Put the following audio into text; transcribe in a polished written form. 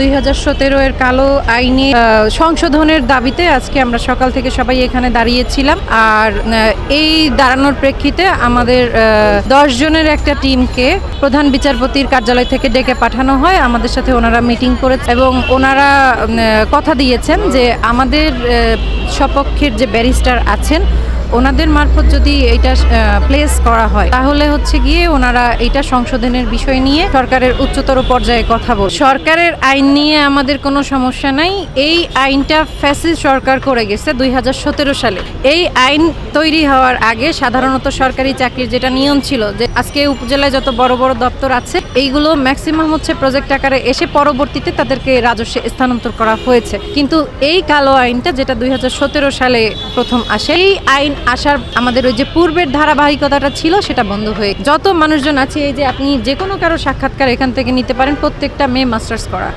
2017 এর কালো আইনে সংশোধনের দাবিতে আজকে আমরা সকাল থেকে সবাই এখানে দাঁড়িয়েছিলাম। আর এই দাঁড়ানোর প্রেক্ষিতে আমাদের 10 জনের একটা টিমকে প্রধান বিচারপতির কার্যালয় থেকে ডেকে পাঠানো হয়। আমাদের সাথে ওনারা মিটিং করেছে এবং ওনারা কথা দিয়েছেন যে আমাদের সপক্ষের যে ব্যারিস্টার আছেন ওনাদের মারফত যদি এইটা প্লেস করা হয় তাহলে হচ্ছে গিয়ে ওনারা এইটা সংশোধনের বিষয় নিয়ে সরকারের উচ্চতর পর্যায়ে কথা বল। সরকারের আইন নিয়ে আমাদের কোনো সমস্যা নাই। এই আইনটা ফ্যাসিস্ট সরকার করে গেছে 2017 সালে। এই আইন তৈরি হওয়ার আগে সাধারণত সরকারি চাকরির যেটা নিয়ম ছিল যে আজকে উপজেলায় যত বড় বড় দপ্তর আছে এইগুলো ম্যাক্সিমাম হচ্ছে প্রজেক্ট আকারে এসে পরবর্তীতে তাদেরকে রাজস্বে স্থানান্তর করা হয়েছে। কিন্তু এই কালো আইনটা যেটা 2017 সালে প্রথম আসে, এই আইন আসার আমাদের ওই যে পূর্বের ধারাবাহিকতাটা ছিল সেটা বন্ধ হয়ে যত মানুষজন আছে এই যে আপনি যে কোনো কারো সাক্ষাৎকার এখান থেকে নিতে পারেন, প্রত্যেকটা মেয়ে মাস্টার্স করা।